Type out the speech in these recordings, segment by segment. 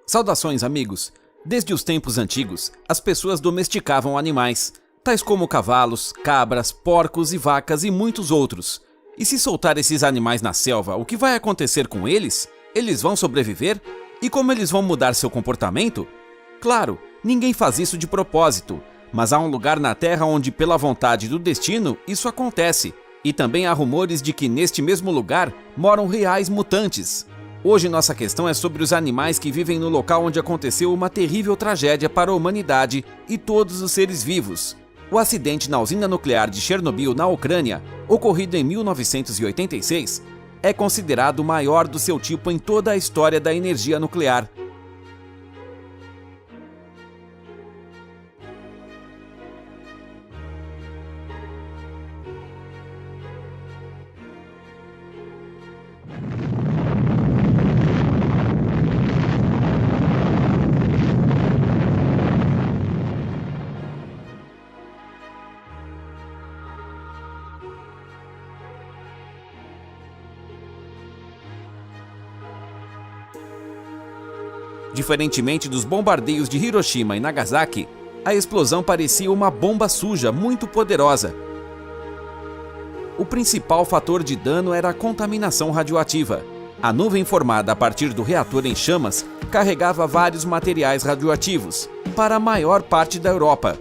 Saudações, amigos! Desde os tempos antigos, as pessoas domesticavam animais, tais como cavalos, cabras, porcos e vacas e muitos outros. E se soltar esses animais na selva, o que vai acontecer com eles? Eles vão sobreviver? E como eles vão mudar seu comportamento? Claro, ninguém faz isso de propósito, mas há um lugar na Terra onde, pela vontade do destino, isso acontece. E também há rumores de que neste mesmo lugar moram reais mutantes. Hoje nossa questão é sobre os animais que vivem no local onde aconteceu uma terrível tragédia para a humanidade e todos os seres vivos. O acidente na usina nuclear de Chernobyl, na Ucrânia, ocorrido em 1986, é considerado o maior do seu tipo em toda a história da energia nuclear. Diferentemente dos bombardeios de Hiroshima e Nagasaki, a explosão parecia uma bomba suja muito poderosa. O principal fator de dano era a contaminação radioativa. A nuvem formada a partir do reator em chamas carregava vários materiais radioativos para a maior parte da Europa.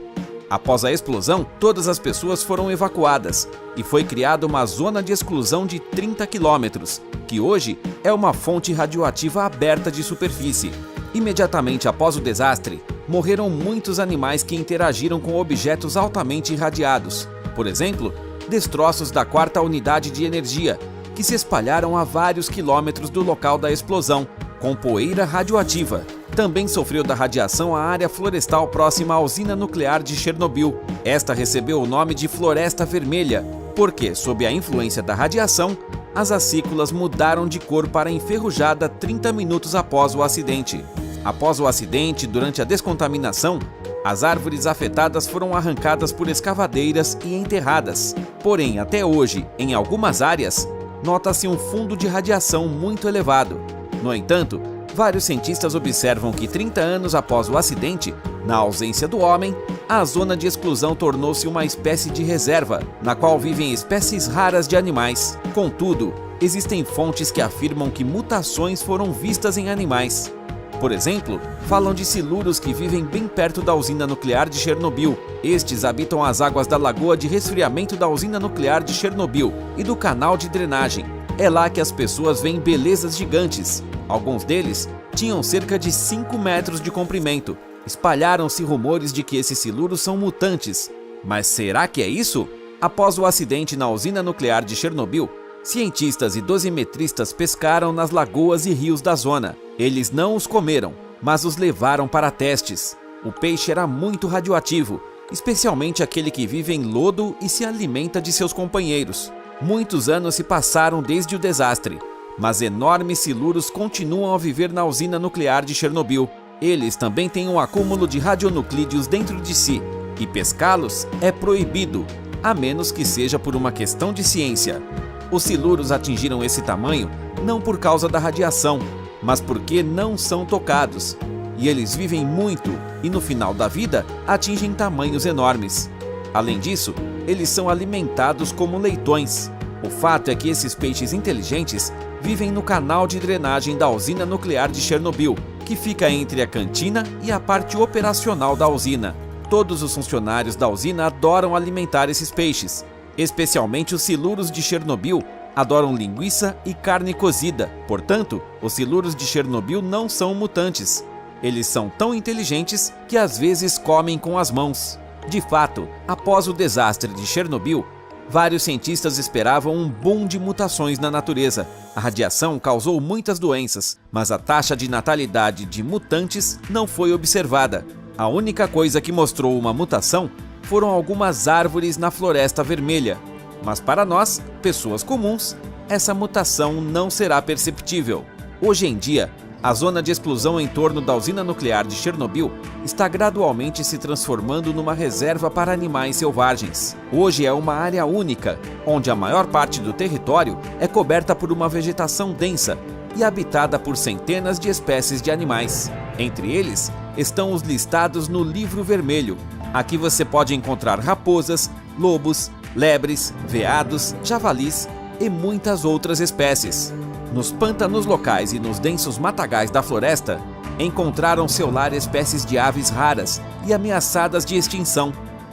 Após a explosão, todas as pessoas foram evacuadas e foi criada uma zona de exclusão de 30 quilômetros, que hoje é uma fonte radioativa aberta de superfície. Imediatamente após o desastre, morreram muitos animais que interagiram com objetos altamente irradiados. Por exemplo, destroços da 4ª unidade de energia, que se espalharam a vários quilômetros do local da explosão, com poeira radioativa. Também sofreu da radiação a área florestal próxima à usina nuclear de Chernobyl. Esta recebeu o nome de Floresta Vermelha, porque, sob a influência da radiação, as acículas mudaram de cor para enferrujada 30 minutos após o acidente. Após o acidente, durante a descontaminação, as árvores afetadas foram arrancadas por escavadeiras e enterradas. Porém, até hoje, em algumas áreas, nota-se um fundo de radiação muito elevado. No entanto, vários cientistas observam que 30 anos após o acidente, na ausência do homem, a zona de exclusão tornou-se uma espécie de reserva, na qual vivem espécies raras de animais. Contudo, existem fontes que afirmam que mutações foram vistas em animais. Por exemplo, falam de siluros que vivem bem perto da usina nuclear de Chernobyl. Estes habitam as águas da lagoa de resfriamento da usina nuclear de Chernobyl e do canal de drenagem. É lá que as pessoas veem belezas gigantes. Alguns deles tinham cerca de 5 metros de comprimento. Espalharam-se rumores de que esses siluros são mutantes. Mas será que é isso? Após o acidente na usina nuclear de Chernobyl, cientistas e dosimetristas pescaram nas lagoas e rios da zona. Eles não os comeram, mas os levaram para testes. O peixe era muito radioativo, especialmente aquele que vive em lodo e se alimenta de seus companheiros. Muitos anos se passaram desde o desastre, mas enormes siluros continuam a viver na usina nuclear de Chernobyl. Eles também têm um acúmulo de radionuclídeos dentro de si, e pescá-los é proibido, a menos que seja por uma questão de ciência. Os siluros atingiram esse tamanho não por causa da radiação, mas porque não são tocados. E eles vivem muito e no final da vida atingem tamanhos enormes. Além disso, eles são alimentados como leitões. O fato é que esses peixes inteligentes vivem no canal de drenagem da usina nuclear de Chernobyl, que fica entre a cantina e a parte operacional da usina. Todos os funcionários da usina adoram alimentar esses peixes. Especialmente os siluros de Chernobyl adoram linguiça e carne cozida. Portanto, os siluros de Chernobyl não são mutantes. Eles são tão inteligentes que às vezes comem com as mãos. De fato, após o desastre de Chernobyl, vários cientistas esperavam um boom de mutações na natureza. A radiação causou muitas doenças, mas a taxa de natalidade de mutantes não foi observada. A única coisa que mostrou uma mutação foram algumas árvores na Floresta Vermelha. Mas para nós, pessoas comuns, essa mutação não será perceptível. Hoje em dia, a zona de exclusão em torno da usina nuclear de Chernobyl está gradualmente se transformando numa reserva para animais selvagens. Hoje é uma área única, onde a maior parte do território é coberta por uma vegetação densa, e habitada por centenas de espécies de animais. Entre eles estão os listados no Livro Vermelho. Aqui você pode encontrar raposas, lobos, lebres, veados, javalis e muitas outras espécies. Nos pântanos locais e nos densos matagais da floresta, encontraram seu lar espécies de aves raras e ameaçadas de extinção: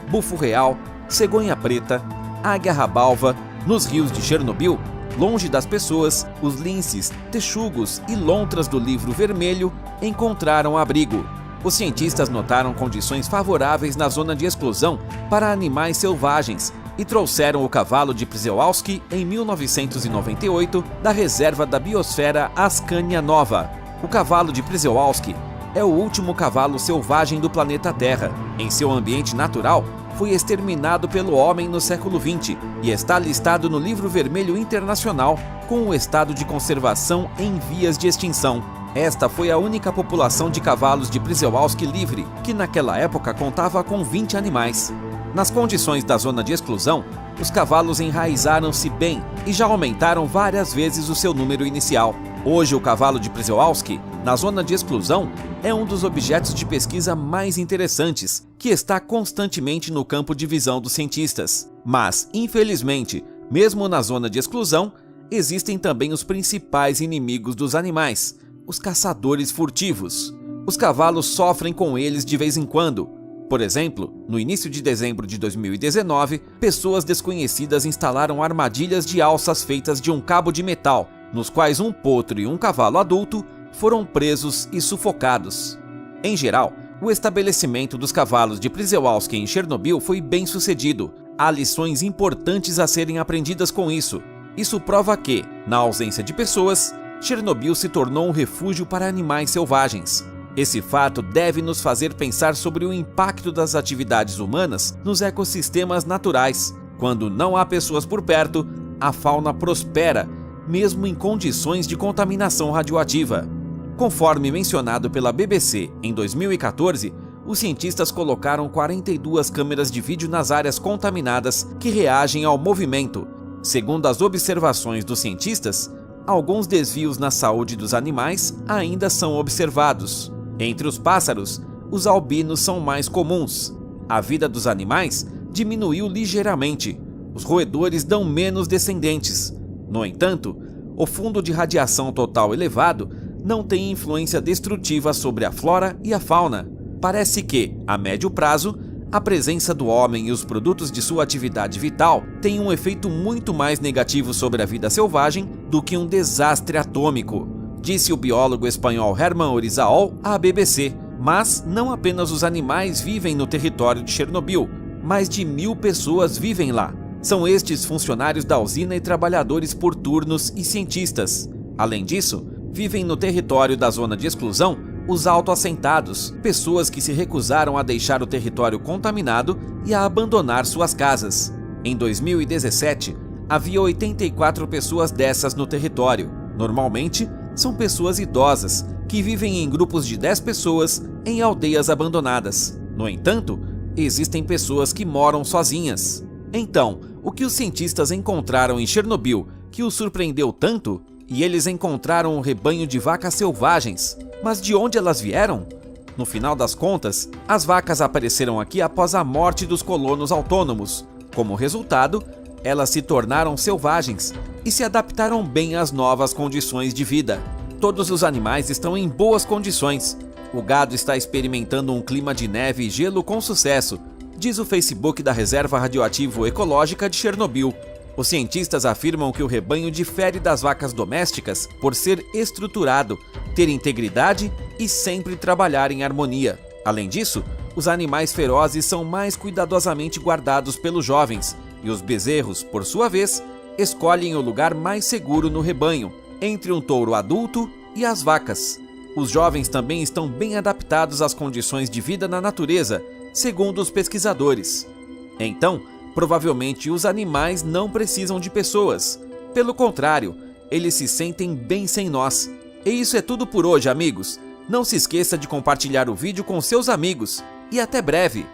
bufo real, cegonha preta, águia rabalva. Nos rios de Chernobyl, longe das pessoas, os linces, texugos e lontras do Livro Vermelho encontraram abrigo. Os cientistas notaram condições favoráveis na zona de exclusão para animais selvagens e trouxeram o cavalo de Przewalski em 1998 da reserva da biosfera Ascania Nova. O cavalo de Przewalski é o último cavalo selvagem do planeta Terra. Em seu ambiente natural, foi exterminado pelo homem no século XX e está listado no Livro Vermelho Internacional com o estado de conservação em vias de extinção. Esta foi a única população de cavalos de Przewalski livre, que naquela época contava com 20 animais. Nas condições da zona de exclusão, os cavalos enraizaram-se bem e já aumentaram várias vezes o seu número inicial. Hoje, o cavalo de Przewalski, na zona de exclusão, é um dos objetos de pesquisa mais interessantes, que está constantemente no campo de visão dos cientistas. Mas, infelizmente, mesmo na zona de exclusão, existem também os principais inimigos dos animais: os caçadores furtivos. Os cavalos sofrem com eles de vez em quando. Por exemplo, no início de dezembro de 2019, pessoas desconhecidas instalaram armadilhas de alças feitas de um cabo de metal, nos quais um potro e um cavalo adulto foram presos e sufocados. Em geral, o estabelecimento dos cavalos de Przewalski em Chernobyl foi bem sucedido. Há lições importantes a serem aprendidas com isso. Isso prova que, na ausência de pessoas, Chernobyl se tornou um refúgio para animais selvagens. Esse fato deve nos fazer pensar sobre o impacto das atividades humanas nos ecossistemas naturais. Quando não há pessoas por perto, a fauna prospera, mesmo em condições de contaminação radioativa. Conforme mencionado pela BBC em 2014, os cientistas colocaram 42 câmeras de vídeo nas áreas contaminadas que reagem ao movimento. Segundo as observações dos cientistas, alguns desvios na saúde dos animais ainda são observados. Entre os pássaros, os albinos são mais comuns. A vida dos animais diminuiu ligeiramente. Os roedores dão menos descendentes. No entanto, o fundo de radiação total elevado não tem influência destrutiva sobre a flora e a fauna. Parece que, a médio prazo, a presença do homem e os produtos de sua atividade vital tem um efeito muito mais negativo sobre a vida selvagem do que um desastre atômico, disse o biólogo espanhol Hermann Orizaol à BBC. Mas não apenas os animais vivem no território de Chernobyl, mais de 1000 pessoas vivem lá. São estes funcionários da usina e trabalhadores por turnos e cientistas. Além disso, vivem no território da zona de exclusão os autoassentados, pessoas que se recusaram a deixar o território contaminado e a abandonar suas casas. Em 2017, havia 84 pessoas dessas no território. Normalmente, são pessoas idosas, que vivem em grupos de 10 pessoas em aldeias abandonadas. No entanto, existem pessoas que moram sozinhas. Então, o que os cientistas encontraram em Chernobyl que os surpreendeu tanto? E eles encontraram um rebanho de vacas selvagens. Mas de onde elas vieram? No final das contas, as vacas apareceram aqui após a morte dos colonos autônomos. Como resultado, elas se tornaram selvagens e se adaptaram bem às novas condições de vida. Todos os animais estão em boas condições. O gado está experimentando um clima de neve e gelo com sucesso, diz o Facebook da Reserva Radioativo Ecológica de Chernobyl. Os cientistas afirmam que o rebanho difere das vacas domésticas por ser estruturado, ter integridade e sempre trabalhar em harmonia. Além disso, os animais ferozes são mais cuidadosamente guardados pelos jovens, e os bezerros, por sua vez, escolhem o lugar mais seguro no rebanho, entre um touro adulto e as vacas. Os jovens também estão bem adaptados às condições de vida na natureza, segundo os pesquisadores. Então, provavelmente os animais não precisam de pessoas. Pelo contrário, eles se sentem bem sem nós. E isso é tudo por hoje, amigos. Não se esqueça de compartilhar o vídeo com seus amigos. E até breve!